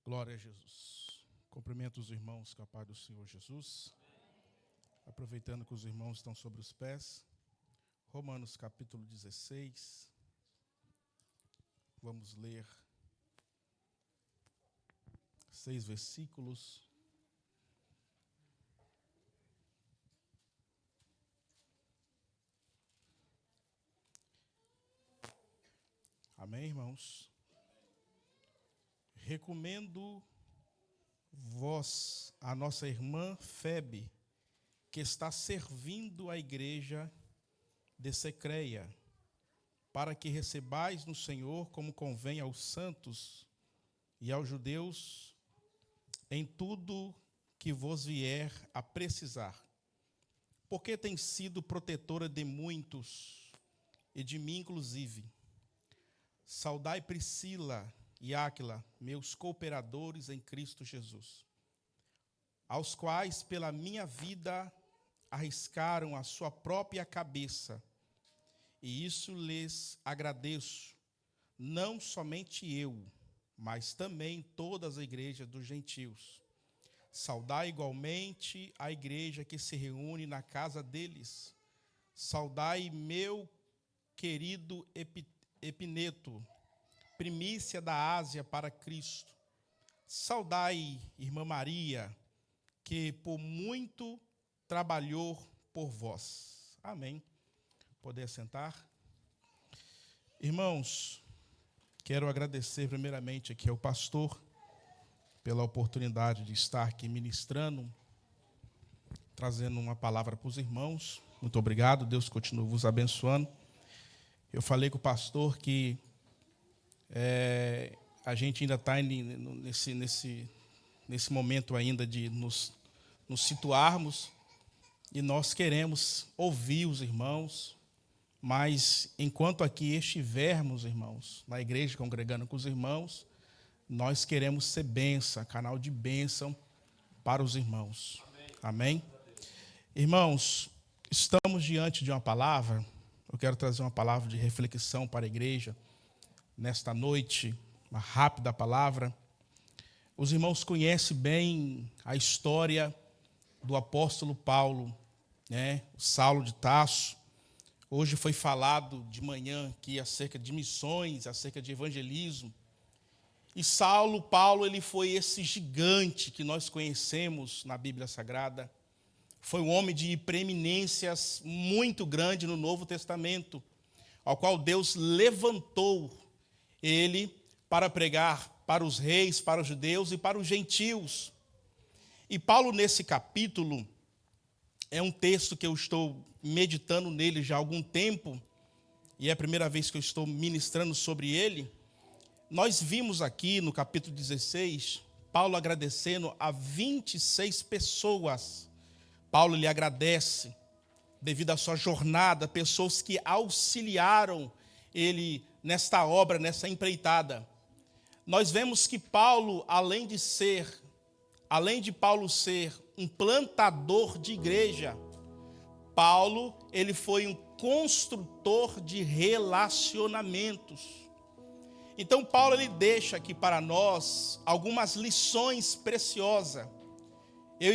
Glória a Jesus. Cumprimento os irmãos com a paz do Senhor Jesus. Aproveitando que os irmãos estão sobre os pés. Romanos capítulo 16. Vamos ler 6 versículos. Amém, irmãos? Recomendo vós a nossa irmã Febe, que está servindo a igreja de Secreia, para que recebais no Senhor como convém aos santos e aos judeus em tudo que vos vier a precisar, porque tem sido protetora de muitos e de mim inclusive. Saudai Priscila e Áquila, meus cooperadores em Cristo Jesus, aos quais pela minha vida arriscaram a sua própria cabeça, e isso lhes agradeço, não somente eu, mas também todas as igrejas dos gentios. Saudai igualmente a igreja que se reúne na casa deles. Saudai meu querido Epineto, primícia da Ásia para Cristo. Saudai, irmã Maria, que por muito trabalhou por vós. Amém. Poder sentar. Irmãos, quero agradecer primeiramente aqui ao pastor pela oportunidade de estar aqui ministrando, trazendo uma palavra para os irmãos. Muito obrigado, Deus continue vos abençoando. Eu falei com o pastor que a gente ainda está nesse momento ainda de nos situarmos, e nós queremos ouvir os irmãos, mas enquanto aqui estivermos, irmãos, na igreja, congregando com os irmãos, nós queremos ser bênção, canal de bênção para os irmãos. Amém? Irmãos, estamos diante de uma palavra. Eu quero trazer uma palavra de reflexão para a igreja nesta noite, uma rápida palavra. Os irmãos conhecem bem a história do apóstolo Paulo, né? Saulo de Tarso. Hoje foi falado de manhã aqui acerca de missões, acerca de evangelismo. E Paulo, ele foi esse gigante que nós conhecemos na Bíblia Sagrada. Foi um homem de preeminências muito grande no Novo Testamento, ao qual Deus levantou ele para pregar para os reis, para os judeus e para os gentios. E Paulo, nesse capítulo, é um texto que eu estou meditando nele já há algum tempo, e é a primeira vez que eu estou ministrando sobre ele. Nós vimos aqui no capítulo 16, Paulo agradecendo a 26 pessoas. Paulo lhe agradece, devido à sua jornada, pessoas que auxiliaram ele nesta obra, nessa empreitada. Nós vemos que Paulo, além de Paulo ser um plantador de igreja, Paulo, ele foi um construtor de relacionamentos. Então, Paulo, ele deixa aqui para nós algumas lições preciosas. Eu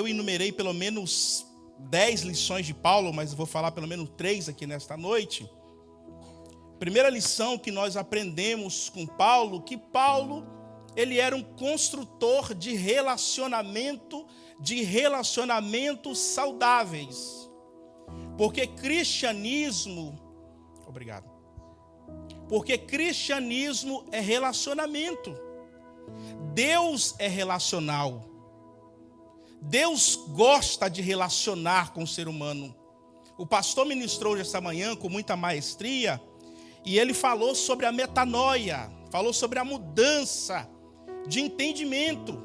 enumerei pelo menos 10 lições de Paulo, mas vou falar pelo menos 3 aqui nesta noite. Primeira lição que nós aprendemos com Paulo, que Paulo, ele era um construtor de relacionamentos saudáveis. Porque cristianismo é relacionamento. Deus é relacional. Deus gosta de relacionar com o ser humano. O pastor ministrou hoje esta manhã com muita maestria, e ele falou sobre a metanoia, falou sobre a mudança de entendimento.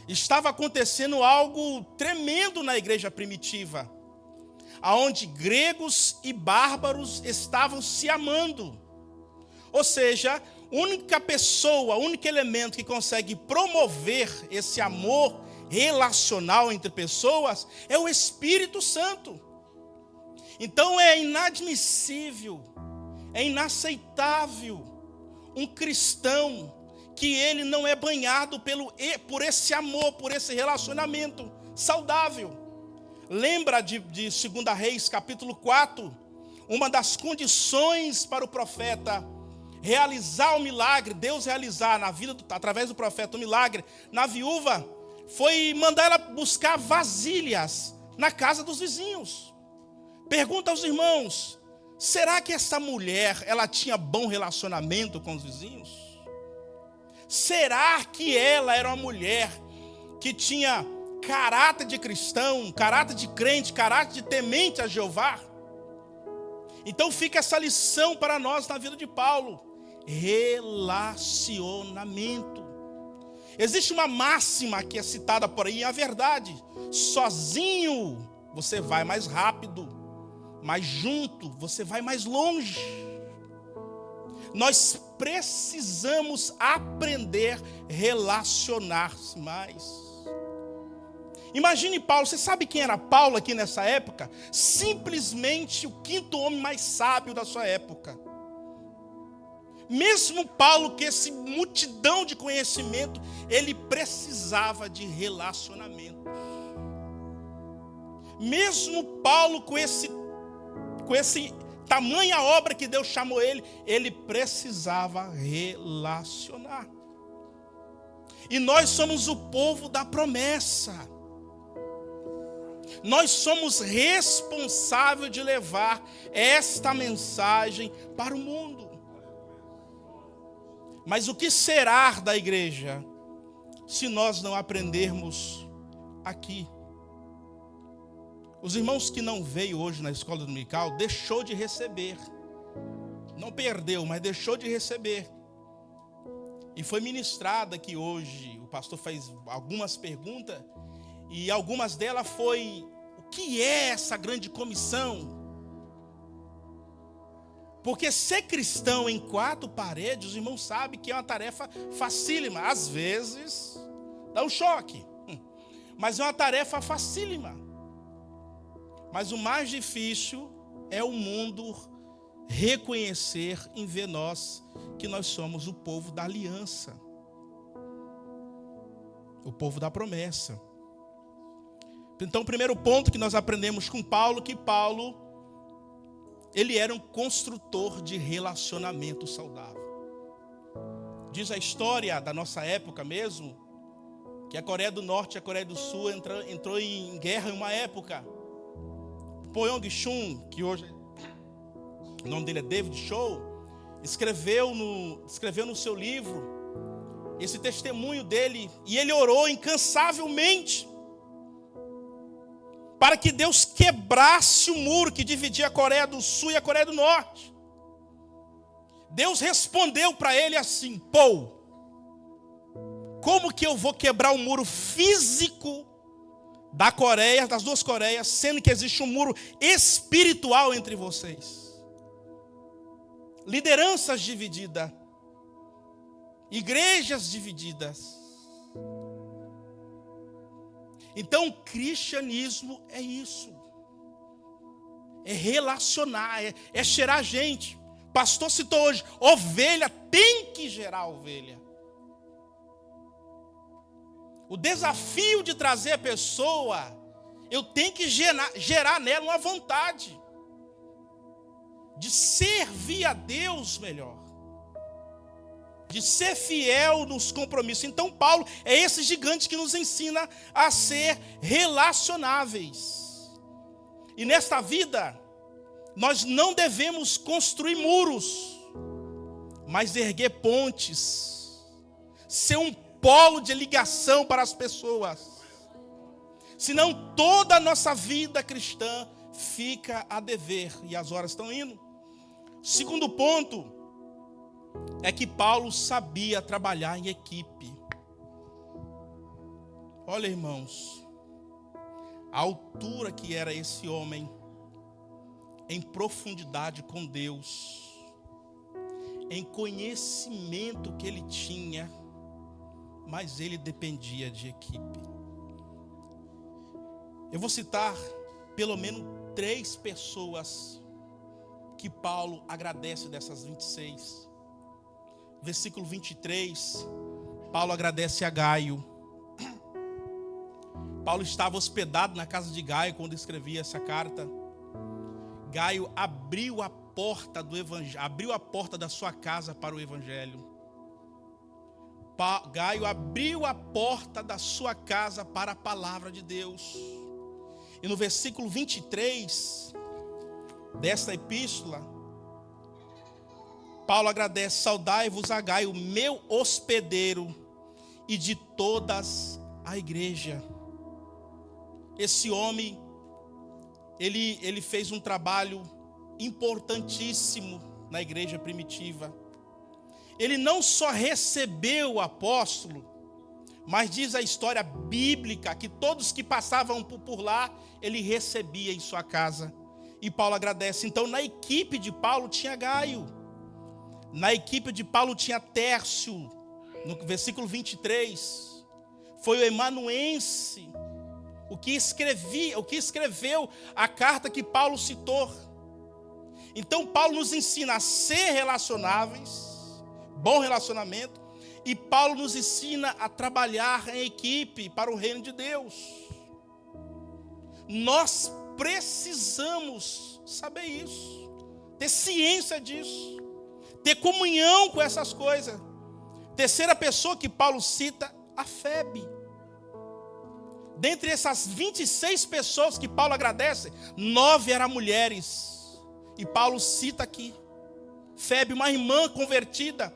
Estava acontecendo algo tremendo na igreja primitiva, aonde gregos e bárbaros estavam se amando. Ou seja, a única pessoa, o único elemento que consegue promover esse amor relacional entre pessoas é o Espírito Santo. Então é inadmissível, é inaceitável um cristão que ele não é banhado por esse amor, por esse relacionamento saudável. Lembra de 2 Reis, capítulo 4? Uma das condições para o profeta realizar o milagre, Deus realizar na vida, através do profeta, o milagre na viúva, foi mandar ela buscar vasilhas na casa dos vizinhos. Pergunta aos irmãos: será que essa mulher, ela tinha bom relacionamento com os vizinhos? Será que ela era uma mulher que tinha caráter de cristão, caráter de crente, caráter de temente a Jeová? Então fica essa lição para nós na vida de Paulo: relacionamento. Existe uma máxima que é citada por aí, é a verdade: sozinho você vai mais rápido, mas junto você vai mais longe. Nós precisamos aprender a relacionar-se mais. Imagine Paulo. Você sabe quem era Paulo aqui nessa época? Simplesmente o 5º homem mais sábio da sua época. Mesmo Paulo, que esse multidão de conhecimento, ele precisava de relacionamento. Mesmo Paulo, com esse tamanha obra que Deus chamou ele precisava relacionar. E nós somos o povo da promessa. Nós somos responsáveis de levar esta mensagem para o mundo. Mas o que será da igreja se nós não aprendermos aqui? Os irmãos que não veio hoje na escola dominical, deixou de receber. Não perdeu, mas deixou de receber. E foi ministrada aqui hoje. O pastor fez algumas perguntas, e algumas delas foi: o que é essa grande comissão? Porque ser cristão em 4 paredes, os irmãos sabem que é uma tarefa facílima. Às vezes dá um choque, mas é uma tarefa facílima. Mas o mais difícil é o mundo reconhecer em ver nós que nós somos o povo da aliança, o povo da promessa. Então, o primeiro ponto que nós aprendemos com Paulo, que Paulo, ele era um construtor de relacionamento saudável. Diz a história da nossa época mesmo, que a Coreia do Norte e a Coreia do Sul entrou em guerra em uma época. Poyong-chun, que hoje o nome dele é David Cho, escreveu no seu livro esse testemunho dele, e ele orou incansavelmente para que Deus quebrasse o muro que dividia a Coreia do Sul e a Coreia do Norte. Deus respondeu para ele assim: Paul, como que eu vou quebrar o muro físico da Coreia, das 2 Coreias, sendo que existe um muro espiritual entre vocês? Lideranças divididas, igrejas divididas. Então, o cristianismo é isso. É relacionar, é cheirar gente. O pastor citou hoje: ovelha tem que gerar ovelha. O desafio de trazer a pessoa, eu tenho que gerar nela uma vontade de servir a Deus melhor, de ser fiel nos compromissos. Então Paulo é esse gigante que nos ensina a ser relacionáveis. E nesta vida, nós não devemos construir muros, mas erguer pontes, ser um polo de ligação para as pessoas. Senão toda a nossa vida cristã fica a dever, e as horas estão indo. Segundo ponto é que Paulo sabia trabalhar em equipe. Olha, irmãos, a altura que era esse homem em profundidade com Deus, em conhecimento que ele tinha, mas ele dependia de equipe. Eu vou citar pelo menos 3 pessoas que Paulo agradece dessas 26. versículo 23, Paulo agradece a Gaio. Paulo estava hospedado na casa de Gaio quando escrevia essa carta. Gaio abriu a porta do evangelho, abriu a porta da sua casa para o evangelho. Gaio abriu a porta da sua casa para a palavra de Deus. E no versículo 23 desta epístola, Paulo agradece: saudai-vos a Gaio, meu hospedeiro, e de todas a igreja. Esse homem, ele fez um trabalho importantíssimo na igreja primitiva. Ele não só recebeu o apóstolo, mas diz a história bíblica que todos que passavam por lá, ele recebia em sua casa. E Paulo agradece. Então, na equipe de Paulo tinha Gaio. Na equipe de Paulo tinha Tércio. No versículo 23, foi o emanuense, o que escreveu a carta que Paulo citou. Então Paulo nos ensina a ser relacionáveis, bom relacionamento, e Paulo nos ensina a trabalhar em equipe para o reino de Deus. Nós precisamos saber isso, ter ciência disso, ter comunhão com essas coisas. Terceira pessoa que Paulo cita, a Febe. Dentre essas 26 pessoas que Paulo agradece, 9 eram mulheres. E Paulo cita aqui Febe, uma irmã convertida,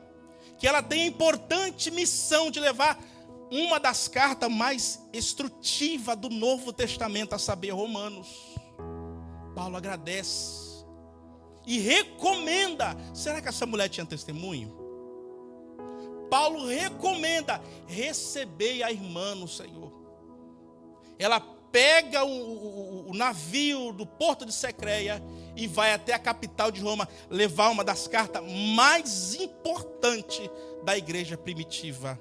que ela tem a importante missão de levar uma das cartas mais instrutivas do Novo Testamento, a saber, Romanos. Paulo agradece e recomenda. Será que essa mulher tinha testemunho? Paulo recomenda: recebei a irmã no Senhor. Ela pega o navio do porto de Secreia e vai até a capital de Roma levar uma das cartas mais importantes da igreja primitiva,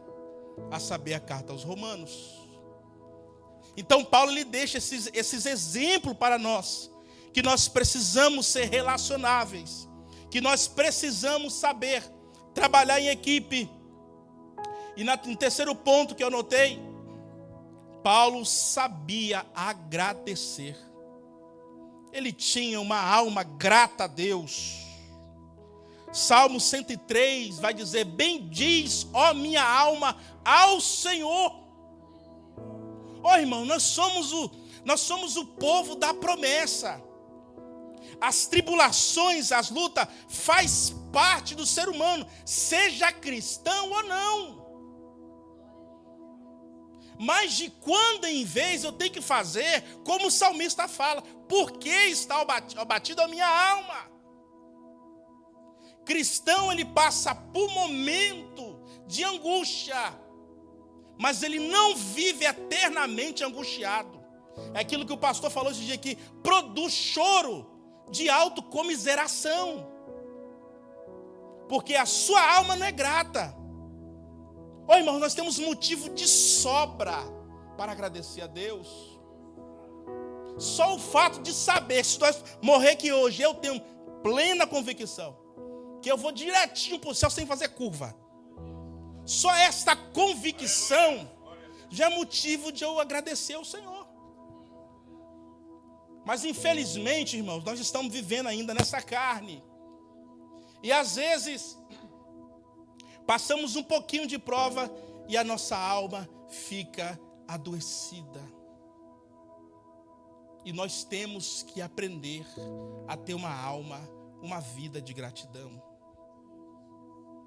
a saber, a carta aos Romanos. Então Paulo lhe deixa esses exemplos para nós, que nós precisamos ser relacionáveis, que nós precisamos saber trabalhar em equipe. E no terceiro ponto que eu notei, Paulo sabia agradecer. Ele tinha uma alma grata a Deus. Salmo 103 vai dizer: bendiz, ó minha alma, ao Senhor. Ó irmão, nós somos o povo da promessa. As tribulações, as lutas, faz parte do ser humano, seja cristão ou não. Mas de quando em vez eu tenho que fazer como o salmista fala: por que está abatido a minha alma? Cristão, ele passa por momento de angústia, mas ele não vive eternamente angustiado. É aquilo que o pastor falou esse dia aqui: produz choro de autocomiseração, porque a sua alma não é grata. Ô irmão, nós temos motivo de sobra para agradecer a Deus. Só o fato de saber, se nós morrer aqui hoje, eu tenho plena convicção que eu vou direitinho para o céu sem fazer curva. Só esta convicção já é motivo de eu agradecer ao Senhor. Mas infelizmente, irmãos, nós estamos vivendo ainda nessa carne. E às vezes passamos um pouquinho de prova e a nossa alma fica adoecida. E nós temos que aprender a ter uma alma, uma vida de gratidão.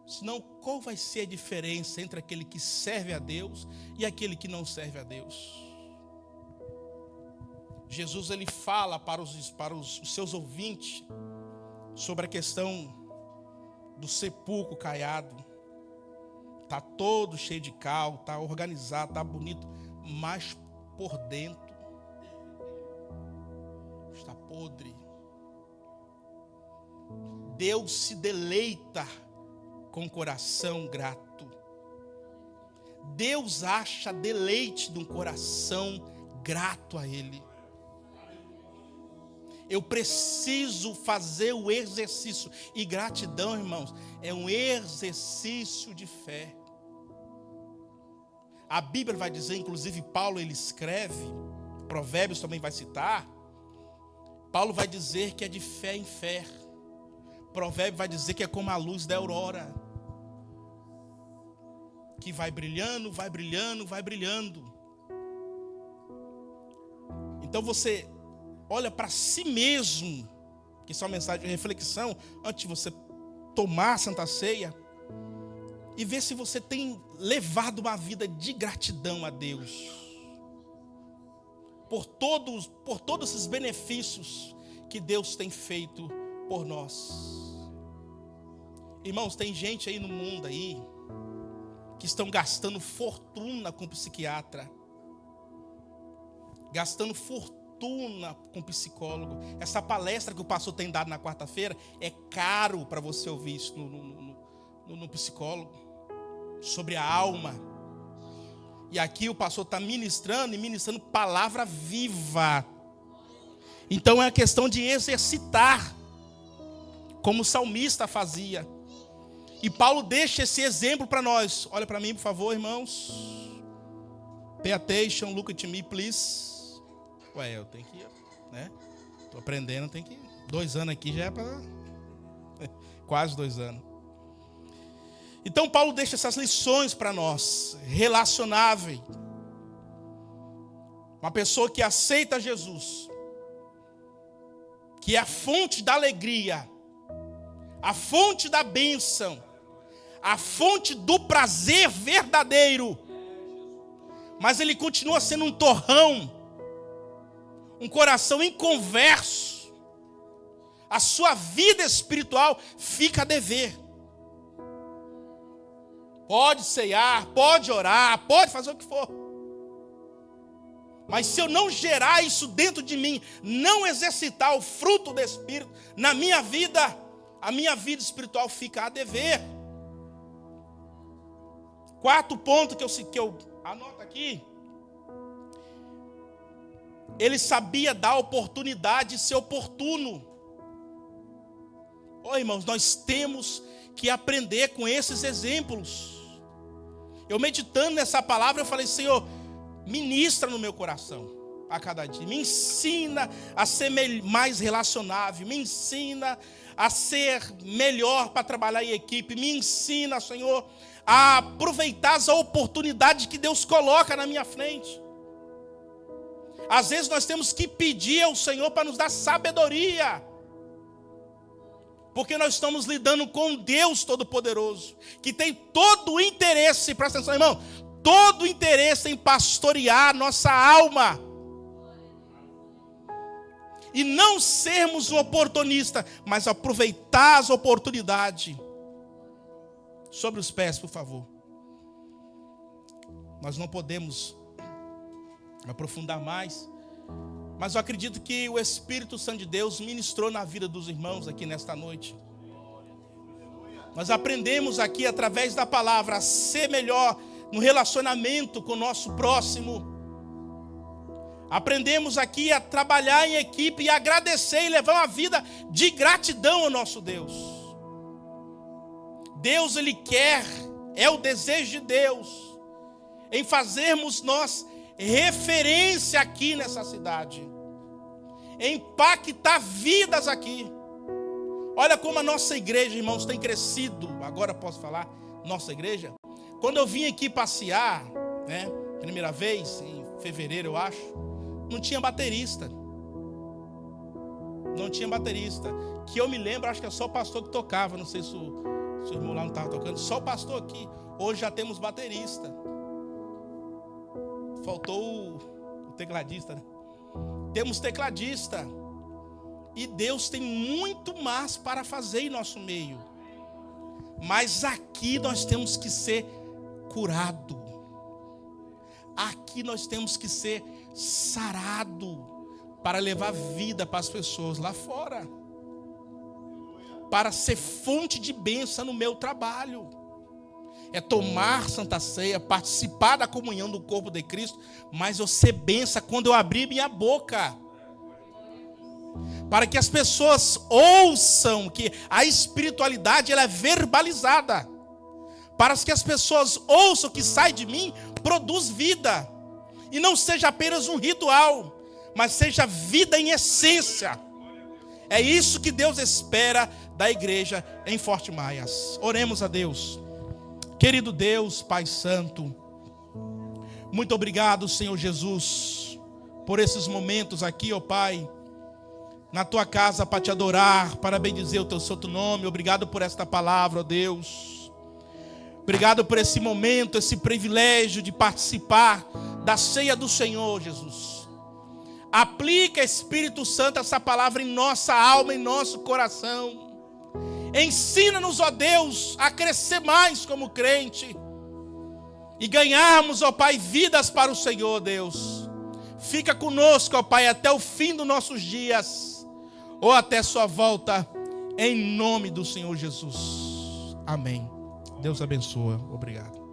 Senão, qual vai ser a diferença entre aquele que serve a Deus e aquele que não serve a Deus? Jesus, ele fala para os seus ouvintes sobre a questão do sepulcro caiado. Está todo cheio de cal, está organizado, está bonito, mas por dentro está podre. Deus se deleita com coração grato. Deus acha deleite de um coração grato a Ele. Eu preciso fazer o exercício. E gratidão, irmãos, é um exercício de fé. A Bíblia vai dizer, inclusive Paulo ele escreve, Provérbios também vai citar, Paulo vai dizer que é de fé em fé. Provérbios vai dizer que é como a luz da aurora, que vai brilhando, vai brilhando, vai brilhando. Então você olha para si mesmo, que isso é uma mensagem de reflexão, antes de você tomar a Santa Ceia, e ver se você tem levado uma vida de gratidão a Deus, por todos esses benefícios que Deus tem feito por nós. Irmãos, tem gente aí no mundo aí, que estão gastando fortuna com psiquiatra, gastando fortuna com psicólogo. Essa palestra que o pastor tem dado na quarta-feira, é caro para você ouvir isso no psicólogo, sobre a alma. E aqui o pastor está ministrando palavra viva. Então é a questão de exercitar, como o salmista fazia. E Paulo deixa esse exemplo para nós. Olha para mim, por favor, irmãos. Pay attention, look at me, please. Ué, eu tenho que ir, né? Estou aprendendo, tem que ir. 2 anos aqui já é para... Quase 2 anos. Então Paulo deixa essas lições para nós. Relacionável. Uma pessoa que aceita Jesus, que é a fonte da alegria, a fonte da bênção, a fonte do prazer verdadeiro, mas ele continua sendo um torrão, um coração inconverso. A sua vida espiritual fica a dever. Pode ceiar, pode orar, pode fazer o que for, mas se eu não gerar isso dentro de mim, não exercitar o fruto do Espírito na minha vida, a minha vida espiritual fica a dever. 4 pontos que eu anoto aqui. Ele sabia dar oportunidade e ser oportuno. Irmãos, nós temos que aprender com esses exemplos. Eu meditando nessa palavra, eu falei, Senhor, ministra no meu coração a cada dia. Me ensina a ser mais relacionável. Me ensina a ser melhor para trabalhar em equipe. Me ensina, Senhor, a aproveitar as oportunidades que Deus coloca na minha frente. Às vezes nós temos que pedir ao Senhor para nos dar sabedoria, porque nós estamos lidando com Deus Todo-Poderoso, que tem todo o interesse, presta atenção, irmão, todo o interesse em pastorear a nossa alma. E não sermos um oportunista, mas aproveitar as oportunidades. Sobre os pés, por favor. Nós não podemos aprofundar mais, mas eu acredito que o Espírito Santo de Deus ministrou na vida dos irmãos aqui nesta noite. Nós aprendemos aqui através da palavra a ser melhor no relacionamento com o nosso próximo. Aprendemos aqui a trabalhar em equipe e agradecer e levar uma vida de gratidão ao nosso Deus. Deus, Ele quer, é o desejo de Deus, em fazermos nós referência aqui nessa cidade, impactar vidas aqui. Olha como a nossa igreja, irmãos, tem crescido. Agora posso falar, nossa igreja. Quando eu vim aqui passear, né, primeira vez, em fevereiro eu acho, não tinha baterista. Não tinha baterista. Que eu me lembro, acho que é só o pastor que tocava. Não sei se o seu irmão lá não estava tocando. Só o pastor aqui. Hoje já temos baterista. Faltou o tecladista, né? Temos tecladista. E Deus tem muito mais para fazer em nosso meio. Mas aqui nós temos que ser curado. Aqui nós temos que ser sarado para levar vida para as pessoas lá fora. Para ser fonte de bênção no meu trabalho. É tomar Santa Ceia, participar da comunhão do corpo de Cristo, mas eu ser bênção quando eu abrir minha boca. para que as pessoas ouçam que a espiritualidade ela é verbalizada, para que as pessoas ouçam que sai de mim produz vida, e não seja apenas um ritual, mas seja vida em essência. É isso que Deus espera da igreja em Forte Maias. Oremos a Deus. Querido Deus, Pai Santo, muito obrigado, Senhor Jesus, por esses momentos aqui, ó Pai, na Tua casa para Te adorar, para bendizer o Teu santo nome. Obrigado por esta palavra, ó Deus. Obrigado por esse momento, esse privilégio de participar da ceia do Senhor, Jesus. Aplica, Espírito Santo, essa palavra em nossa alma, em nosso coração. Ensina-nos, ó Deus, a crescer mais como crente e ganharmos, ó Pai, vidas para o Senhor, Deus. Fica conosco, ó Pai, até o fim dos nossos dias ou até sua volta, em nome do Senhor Jesus. Amém. Deus abençoe. Obrigado.